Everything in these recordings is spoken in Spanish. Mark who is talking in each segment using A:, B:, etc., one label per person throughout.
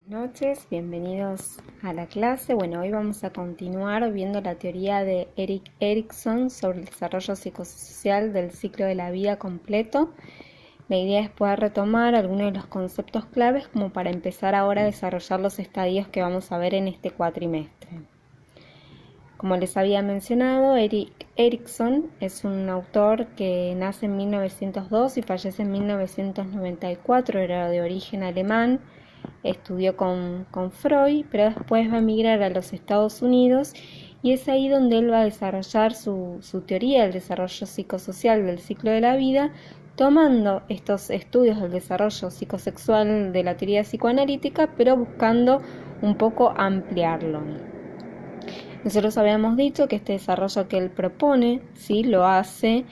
A: Buenas noches, bienvenidos a la clase. Bueno, hoy vamos a continuar viendo la teoría de Erik Erikson sobre el desarrollo psicosocial del ciclo de la vida completo. La idea es poder retomar algunos de los conceptos claves como para empezar ahora a desarrollar los estadios que vamos a ver en este cuatrimestre. Como les había mencionado, Erik Erikson es un autor que nace en 1902 y fallece en 1994, era de origen alemán. Estudió con Freud, pero después va a emigrar a los Estados Unidos y es ahí donde él va a desarrollar su teoría del desarrollo psicosocial del ciclo de la vida, tomando estos estudios del desarrollo psicosexual de la teoría psicoanalítica, pero buscando un poco ampliarlo. Nosotros habíamos dicho que este desarrollo que él propone, ¿sí?, lo hace,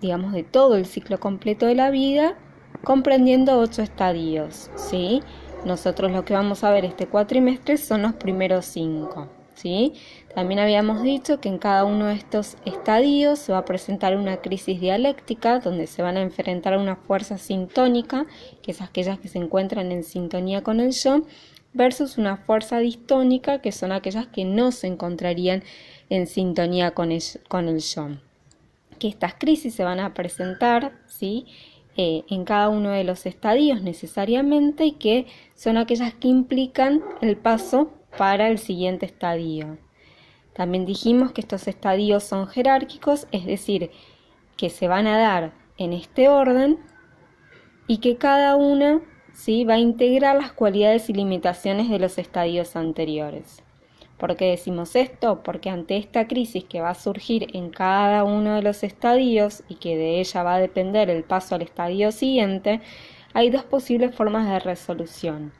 A: digamos, de todo el ciclo completo de la vida, comprendiendo 8 estadios, ¿sí? Nosotros lo que vamos a ver este cuatrimestre son los primeros 5, ¿sí? También habíamos dicho que en cada uno de estos estadios se va a presentar una crisis dialéctica, donde se van a enfrentar a una fuerza sintónica, que es aquellas que se encuentran en sintonía con el yo, versus una fuerza distónica, que son aquellas que no se encontrarían en sintonía con el yo. Que estas crisis se van a presentar, ¿sí?, en cada uno de los estadios necesariamente, y que son aquellas que implican el paso para el siguiente estadio. También dijimos que estos estadios son jerárquicos, es decir, que se van a dar en este orden y que cada una, ¿sí?, va a integrar las cualidades y limitaciones de los estadios anteriores. ¿Por qué decimos esto? Porque ante esta crisis que va a surgir en cada uno de los estadios y que de ella va a depender el paso al estadio siguiente, hay dos posibles formas de resolución: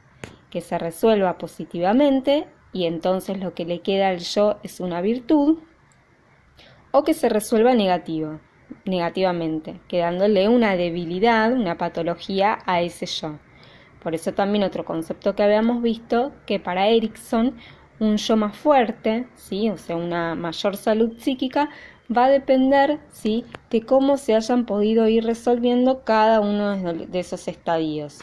A: que se resuelva positivamente y entonces lo que le queda al yo es una virtud, o que se resuelva negativamente, quedándole una debilidad, una patología a ese yo. Por eso también otro concepto que habíamos visto, que para Erikson un yo más fuerte, ¿sí?, o sea, una mayor salud psíquica, va a depender, ¿sí?, de cómo se hayan podido ir resolviendo cada uno de esos estadios.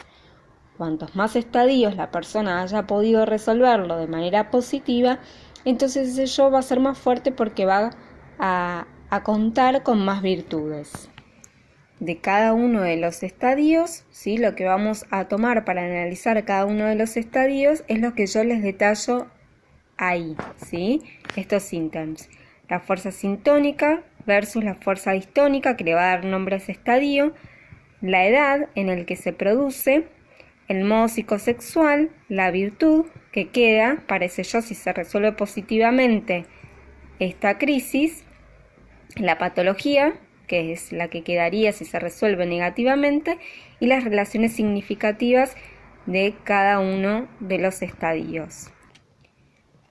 A: Cuantos más estadios la persona haya podido resolverlo de manera positiva, entonces ese yo va a ser más fuerte porque va a contar con más virtudes. De cada uno de los estadios, ¿sí?, lo que vamos a tomar para analizar cada uno de los estadios es lo que yo les detallo ahí, ¿sí?, estos síntomas. La fuerza sintónica versus la fuerza distónica, que le va a dar nombre a ese estadio, la edad en el que se produce, el modo psicosexual, la virtud que queda para ese yo si se resuelve positivamente esta crisis, la patología, que es la que quedaría si se resuelve negativamente, y las relaciones significativas de cada uno de los estadios.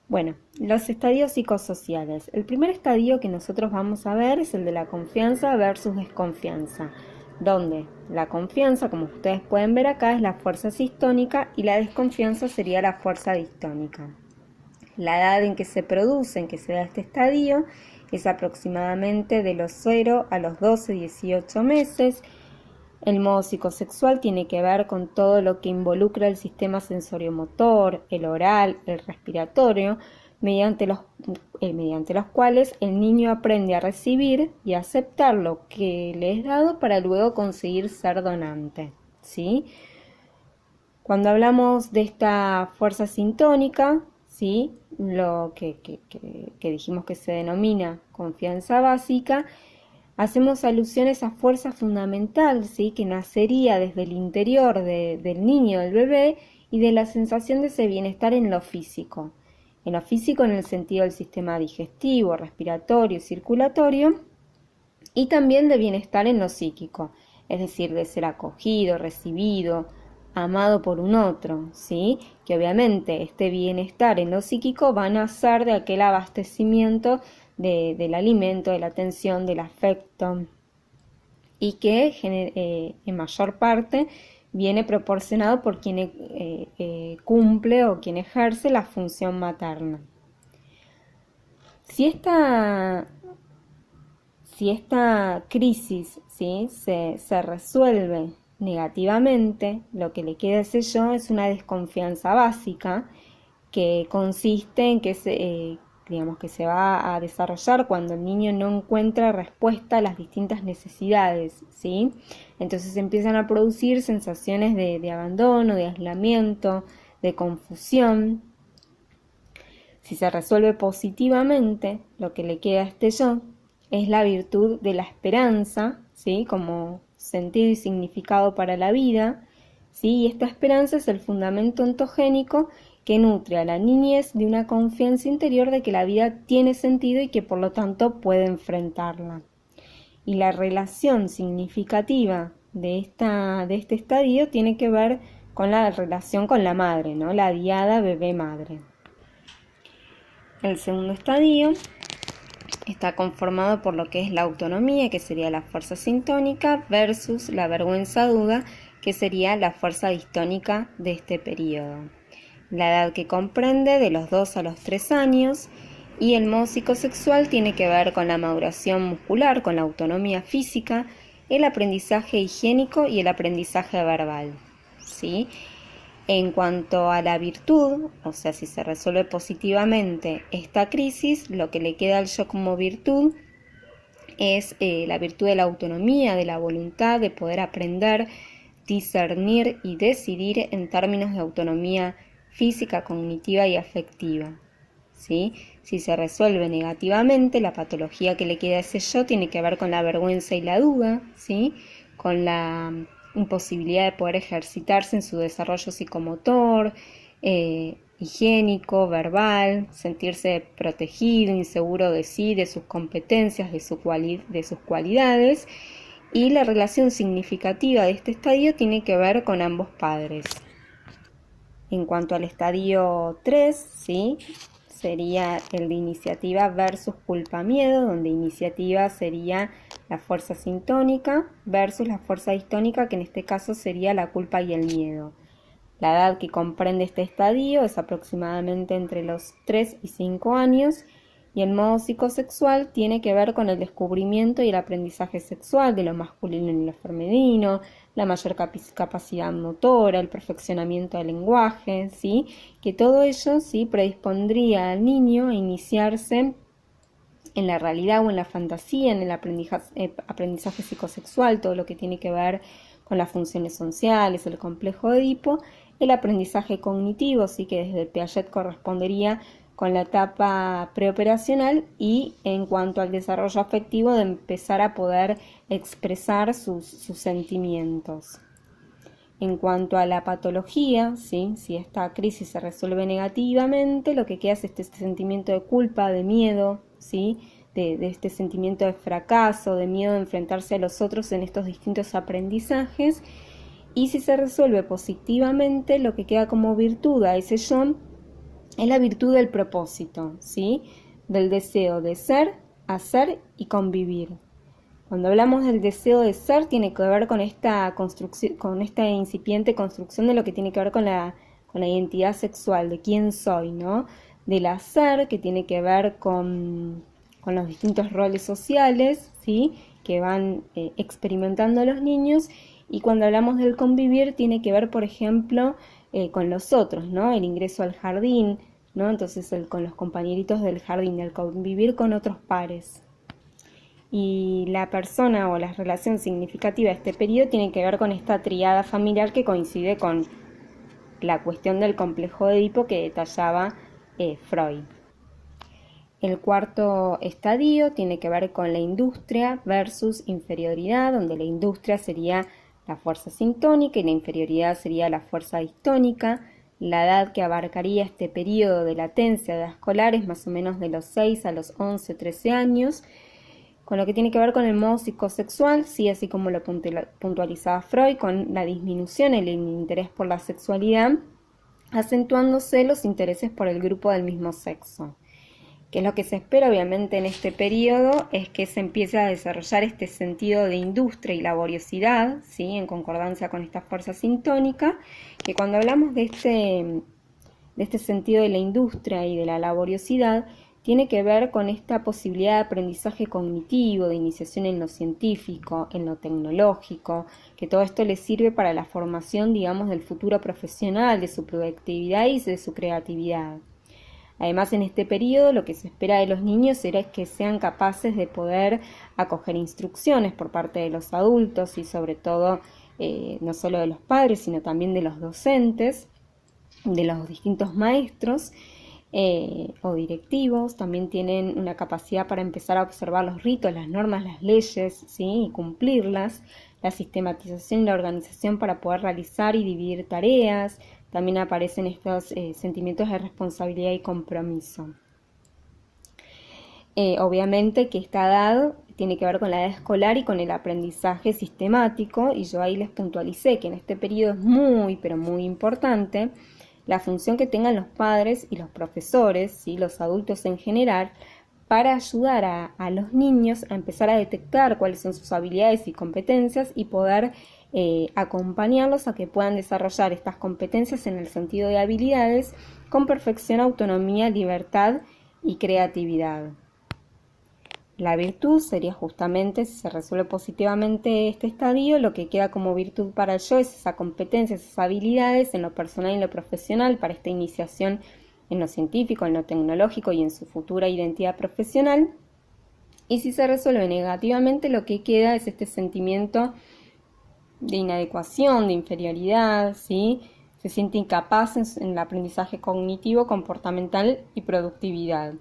A: Bueno, los estadios psicosociales. El primer estadio que nosotros vamos a ver es el de la confianza versus desconfianza, donde la confianza, como ustedes pueden ver acá, es la fuerza sistónica y la desconfianza sería la fuerza distónica. La edad en que se produce, en que se da este estadio, es aproximadamente de los 0 a los 12-18 meses. El modo psicosexual tiene que ver con todo lo que involucra el sistema sensoriomotor, el oral, el respiratorio, mediante los cuales el niño aprende a recibir y a aceptar lo que le es dado para luego conseguir ser donante, ¿sí? Cuando hablamos de esta fuerza sintónica, ¿sí?, lo que dijimos que se denomina confianza básica, hacemos alusión a esa fuerza fundamental, ¿sí?, que nacería desde el interior del niño, del bebé, y de la sensación de ese bienestar en lo físico. En lo físico en el sentido del sistema digestivo, respiratorio, circulatorio, y también de bienestar en lo psíquico, es decir, de ser acogido, recibido, amado por un otro, ¿sí?, que obviamente este bienestar en lo psíquico va a nacer de aquel abastecimiento del alimento, de la atención, del afecto, y que en mayor parte viene proporcionado por quien cumple o quien ejerce la función materna. Si esta crisis, ¿sí?, se resuelve negativamente, lo que le queda a ese yo es una desconfianza básica que consiste en que que se va a desarrollar cuando el niño no encuentra respuesta a las distintas necesidades, ¿sí? Entonces empiezan a producir sensaciones de abandono, de aislamiento, de confusión. Si se resuelve positivamente, lo que le queda a este yo es la virtud de la esperanza, ¿sí? Como sentido y significado para la vida, ¿sí? Y esta esperanza es el fundamento ontogénico que nutre a la niñez de una confianza interior de que la vida tiene sentido y que por lo tanto puede enfrentarla. Y la relación significativa de este estadio tiene que ver con la relación con la madre, ¿no? La diada bebé-madre. El segundo estadio está conformado por lo que es la autonomía, que sería la fuerza sintónica, versus la vergüenza-duda, que sería la fuerza distónica de este periodo. La edad que comprende de los 2 a los 3 años, y el modo psicosexual tiene que ver con la maduración muscular, con la autonomía física, el aprendizaje higiénico y el aprendizaje verbal, ¿sí? En cuanto a la virtud, o sea, si se resuelve positivamente esta crisis, lo que le queda al yo como virtud es la virtud de la autonomía, de la voluntad, de poder aprender, discernir y decidir en términos de autonomía física, cognitiva y afectiva, ¿sí? Si se resuelve negativamente, la patología que le queda a ese yo tiene que ver con la vergüenza y la duda, ¿sí? Con la imposibilidad de poder ejercitarse en su desarrollo psicomotor, higiénico, verbal, sentirse protegido, inseguro de sí, de sus competencias, de sus cualidades, y la relación significativa de este estadio tiene que ver con ambos padres. En cuanto al estadio 3, ¿sí? Sería el de iniciativa versus culpa-miedo, donde iniciativa sería la fuerza sintónica versus la fuerza distónica, que en este caso sería la culpa y el miedo. La edad que comprende este estadio es aproximadamente entre los 3 y 5 años, y el modo psicosexual tiene que ver con el descubrimiento y el aprendizaje sexual de lo masculino y lo femenino, la mayor capacidad motora, el perfeccionamiento del lenguaje, ¿sí? Que todo ello, ¿sí?, predispondría al niño a iniciarse en la realidad o en la fantasía, en el aprendizaje psicosexual, todo lo que tiene que ver con las funciones sociales, el complejo de Edipo, el aprendizaje cognitivo, sí, que desde Piaget correspondería con la etapa preoperacional, y en cuanto al desarrollo afectivo, de empezar a poder expresar sus sentimientos. En cuanto a la patología, ¿sí?, si esta crisis se resuelve negativamente, lo que queda es este sentimiento de culpa, de miedo, ¿sí?, de este sentimiento de fracaso, de miedo de enfrentarse a los otros en estos distintos aprendizajes. Y si se resuelve positivamente, lo que queda como virtud a ese yo es la virtud del propósito, ¿sí?, del deseo de ser, hacer y convivir. Cuando hablamos del deseo de ser, tiene que ver con esta construcción, con esta incipiente construcción de lo que tiene que ver con la identidad sexual, de quién soy, ¿no? Del hacer, que tiene que ver con los distintos roles sociales, ¿sí?, que van experimentando los niños. Y cuando hablamos del convivir, tiene que ver, por ejemplo, con los otros, ¿no? El ingreso al jardín, ¿no? Entonces con los compañeritos del jardín, el convivir con otros pares. Y la persona o la relación significativa de este periodo tiene que ver con esta tríada familiar que coincide con la cuestión del complejo de Edipo que detallaba Freud. El cuarto estadio tiene que ver con la industria versus inferioridad, donde la industria sería la fuerza sintónica y la inferioridad sería la fuerza distónica. La edad que abarcaría este periodo de latencia de edad escolar es más o menos de los 6 a los 11, 13 años, con lo que tiene que ver con el modo psicosexual, sí, así como lo puntualizaba Freud, con la disminución en el interés por la sexualidad, acentuándose los intereses por el grupo del mismo sexo. Que es lo que se espera obviamente en este periodo, es que se empiece a desarrollar este sentido de industria y laboriosidad, ¿sí?, en concordancia con esta fuerza sintónica, que cuando hablamos de este sentido de la industria y de la laboriosidad, tiene que ver con esta posibilidad de aprendizaje cognitivo, de iniciación en lo científico, en lo tecnológico, que todo esto les sirve para la formación, digamos, del futuro profesional, de su productividad y de su creatividad. Además, en este periodo lo que se espera de los niños era que sean capaces de poder acoger instrucciones por parte de los adultos y sobre todo no solo de los padres, sino también de los docentes, de los distintos maestros o directivos. También tienen una capacidad para empezar a observar los ritos, las normas, las leyes, ¿sí? Y cumplirlas, la sistematización y la organización para poder realizar y dividir tareas. También aparecen estos sentimientos de responsabilidad y compromiso. Obviamente que esta edad tiene que ver con la edad escolar y con el aprendizaje sistemático, y yo ahí les puntualicé que en este periodo es muy, pero muy importante la función que tengan los padres y los profesores, ¿sí? Los adultos en general, para ayudar a los niños a empezar a detectar cuáles son sus habilidades y competencias y poder acompañarlos a que puedan desarrollar estas competencias en el sentido de habilidades con perfección, autonomía, libertad y creatividad. La virtud sería justamente, si se resuelve positivamente este estadio, lo que queda como virtud para el yo es esa competencia, esas habilidades en lo personal y en lo profesional para esta iniciación en lo científico, en lo tecnológico y en su futura identidad profesional. Y si se resuelve negativamente, lo que queda es este sentimiento de inadecuación, de inferioridad, ¿sí? Se siente incapaz en el aprendizaje cognitivo, comportamental y productividad.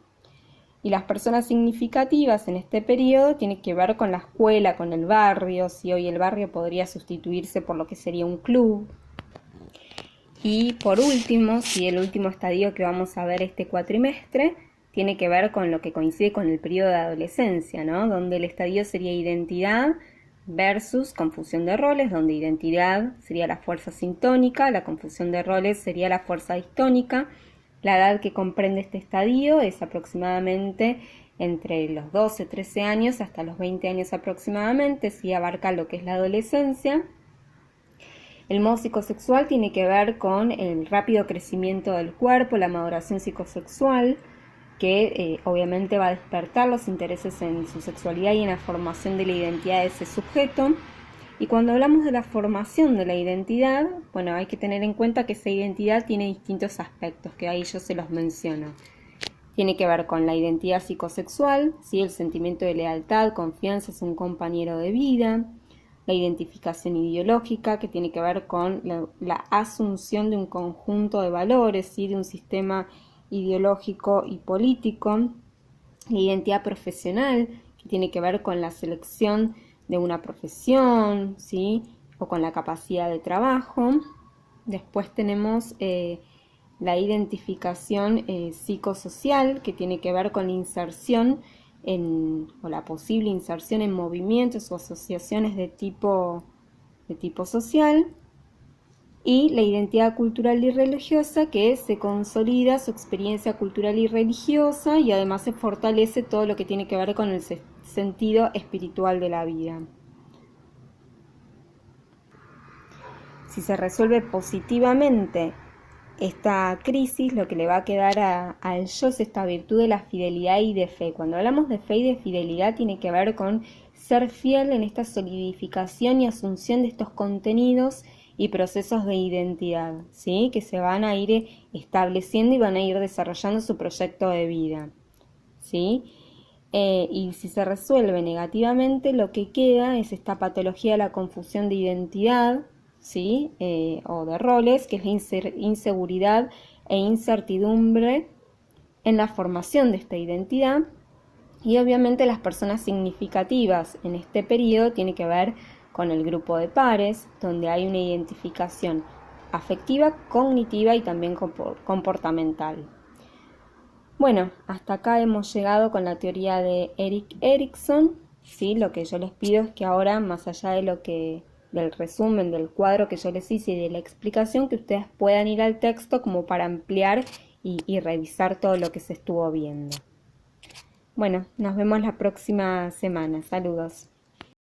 A: Y las personas significativas en este periodo tienen que ver con la escuela, con el barrio, si hoy el barrio podría sustituirse por lo que sería un club. Y por último, si el último estadio que vamos a ver este cuatrimestre tiene que ver con lo que coincide con el periodo de adolescencia, ¿no? Donde el estadio sería identidad versus confusión de roles, donde identidad sería la fuerza sintónica, la confusión de roles sería la fuerza distónica. La edad que comprende este estadio es aproximadamente entre los 12, 13 años hasta los 20 años aproximadamente, sí abarca lo que es la adolescencia. El modo psicosexual tiene que ver con el rápido crecimiento del cuerpo, la maduración psicosexual, que obviamente va a despertar los intereses en su sexualidad y en la formación de la identidad de ese sujeto. Y cuando hablamos de la formación de la identidad, bueno, hay que tener en cuenta que esa identidad tiene distintos aspectos, que ahí yo se los menciono. Tiene que ver con la identidad psicosexual, ¿sí? El sentimiento de lealtad, confianza en un compañero de vida, la identificación ideológica, que tiene que ver con la asunción de un conjunto de valores, ¿sí? De un sistema ideológico y político, la identidad profesional, que tiene que ver con la selección de una profesión, ¿sí? O con la capacidad de trabajo. Después tenemos la identificación psicosocial, que tiene que ver con la inserción o la posible inserción en movimientos o asociaciones de tipo social. Y la identidad cultural y religiosa, que se consolida su experiencia cultural y religiosa y además se fortalece todo lo que tiene que ver con el sentido espiritual de la vida. Si se resuelve positivamente esta crisis, lo que le va a quedar al yo es esta virtud de la fidelidad y de fe. Cuando hablamos de fe y de fidelidad tiene que ver con ser fiel en esta solidificación y asunción de estos contenidos y procesos de identidad, ¿sí? Que se van a ir estableciendo y van a ir desarrollando su proyecto de vida, ¿sí? Y si se resuelve negativamente, lo que queda es esta patología de la confusión de identidad, ¿sí? O de roles, que es la inseguridad e incertidumbre en la formación de esta identidad. Y obviamente las personas significativas en este periodo tiene que ver con el grupo de pares, donde hay una identificación afectiva, cognitiva y también comportamental. Bueno, hasta acá hemos llegado con la teoría de Erik Erikson, ¿sí? Lo que yo les pido es que ahora, más allá de del resumen, del cuadro que yo les hice y de la explicación, que ustedes puedan ir al texto como para ampliar y revisar todo lo que se estuvo viendo. Bueno, nos vemos la próxima semana. Saludos.